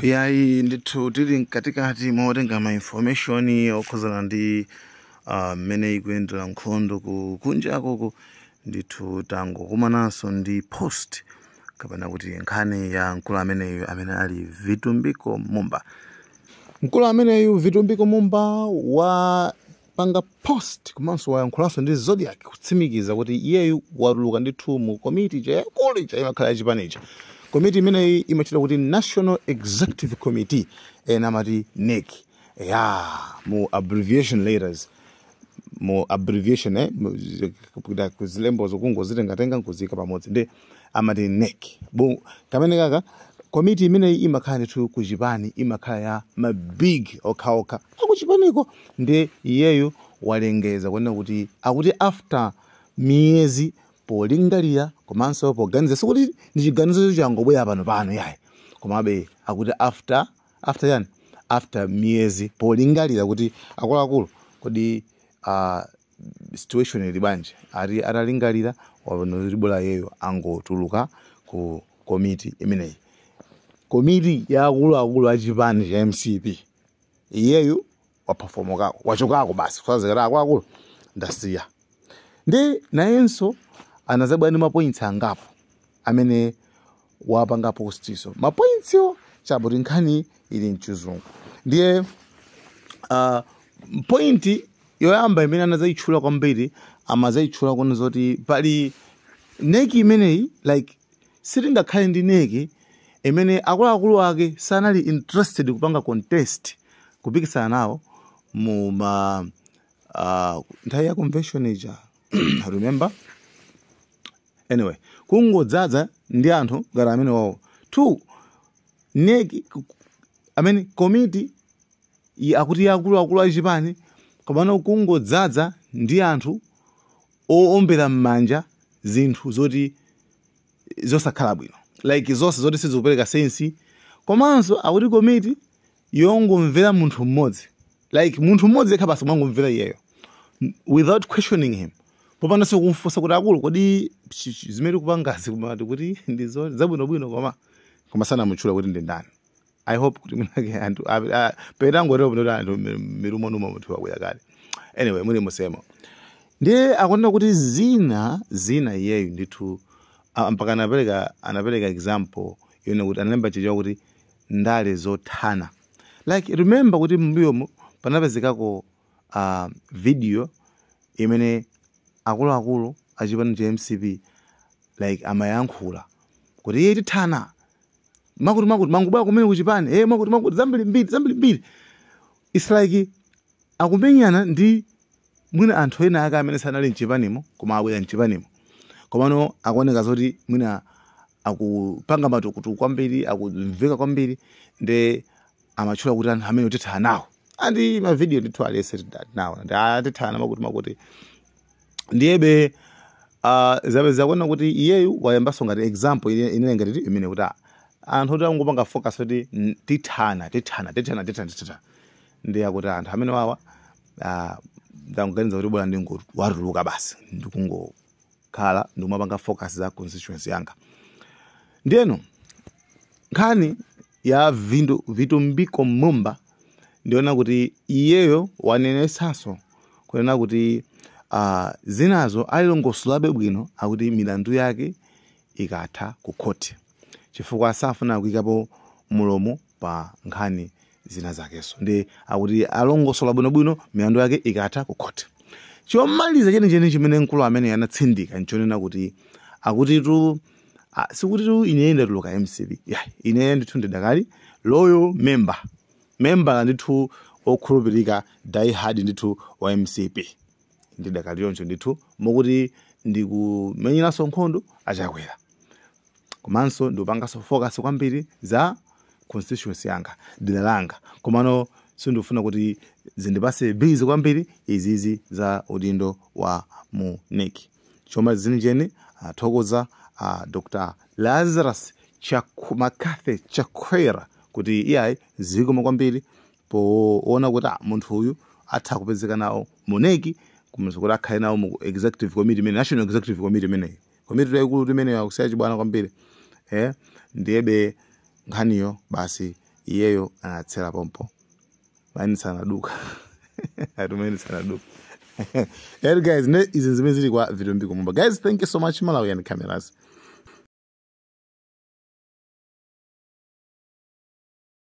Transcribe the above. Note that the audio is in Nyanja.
yayi ndithu tili katikati motenga ma information okhuzana ndi mmene ikuyendera nkhondo kunja akoko ndithu tangokumananso ndi post kapena kuti nkhani ya mkulu ameneyo amene ali Vitumbiko Mumba. Mkulu ameneyu Vitumbiko Mumba wapanga post komanso wayankhulanso ndi Zodiac kutsimikiza kuti iyeyu watuluka ndithu mu komiti chayakulu chayimakhala yachipanicha. Komiti imeneyi imachita kuti National Executive Committee ena amati NEC mu abbreviation letters mu abbreviation kuzilembo zokungozitengatenga nkuzika pamodzi ndi amati NEC. Kamene kaka komiti imeneyi imakhala ndithu kuchipani imakhala ya mabig okhaokha akuchipaniko ndi iyeyo walengeza kunena kuti akuti after miyezi polingalira komanso poganiza sikuti ndi chiganizo changobwera pano yayi komabe akuti after miyezi polingalira kuti akuluakulu kodi situation ili banje atalingalira wapano yeyo angotuluka ku komiti imeneyi. Komiti ya akuluakulu achipani cha MCP iyeyo waperformokako wachokako basi kusazekera akuluakulu ndasiya ndi nayenso anazabwa ndi mapoints angapo amene wapanga postiso. Mapointsio chaboti nkhani ili mchizungu ndiye point yoyamba imene anazayitchula kwambiri amazayitchula kuna zoti pali neki imeneyi like sitingakhale ndi neki imene akuluakulu ake sanali interested kupanga contest kupikisana nawo mu nthawi ya convention ija remember anyway kungodzaza ndi anthu ngati amene wawo two neki komiti akuti akuluakulu achipani komano kungodzaza ndi anthu oombera m'manja zinthu zoti zosakhala bwino like zonse zoti sizikupereka sensi komanso akuti komiti yongomvera munthu mmodzi like munthu mmodzi yekha basi mwangomvera iyeyo without questioning him popandanso kumfunsa kuti akulu kodi zimene kupangazi kumati kuti ndizo zabwinobwino koma sanamutchula kuti ndi ndani. I hope kuti munake anthu petangotero kuti anthu mirumonuma munthu wakuya kale. Anyway muli musemo ndiye akonda kuti zina iyeyu ndithu mpaka anapereka example yone kuti analemba chichawo kuti ndale zothana like remember kuti mbuyomo panapezekako video imene akuluakulu achipani cha MCP like amayankhula kuti iye tithana makuti mangubwera kumene kuchipani makuti zambiri mbiri it's like akumenyana ndi mwina anthu ena ake amene sanali mchipanimo koma abwera mchipanimo komano akuoneka zoti mwina akupanga matukutuku kwambiri akumveka kwambiri ndi amatchula kuti anthu amene tithana nawo andi ma video ndithu alese nawo ndi atithana makuti ndiyebe zapeza kuona kuti iyeyu wayambaso ngati example inene ngati imene kuti anthu oti angopanga focus kuti tithana ndi akuti anthu amene wawa ndakuganiza kuti bora ndingo watuluka basi ndikungokhala ndikumapanga focus za constituency yanga. Ndiyeno nkhani ya Vitumbiko Mumba ndiona kuti iyeyo wanenesaso kunena kuti zinazo alilongosolabe bwino akuti milandu yake ikatha ku court chifukwa safuna kuyikapo mulomo pa nkhani zina zakeso ndi akuti alongosola bwinobwino milandu yake ikatha ku court. Chomaliza chenicheni chimene mkulu amene anatsindika nchonena kuti akuti sikuti ine ndatuluka MCP ine ndithu ndidakali loyal member ndithu okhulupirika die hard ndithu wa MCP ndidakali yoncho ndithu mokuti ndikumenyeraso nkhondo achakwera komanso ndikupangaso focus kwambiri za constituency yanga dera langa komano sindifuna kuti zindipase busy kwambiri izizi za udindo wa mu NEC. Choma zinjeni thokoza Dr. Lazarus Makathe Chakwera kuti iyayi zikoma kwambiri poona kuti munthu uyu atha kupezeka nawo mu NEC kumenso kuti akhale nawo mu executive committee imene National Executive Committee imene komiti yaikulu imene yakusaya chibwana kwambiri ndiyebe nkhaniyo basi iyeyo anatsera pompo mani sana duka atumeni sana duka guys, izi zimene zili kwa video mbiko mumba guys. Thank you so much Malawian Cameras.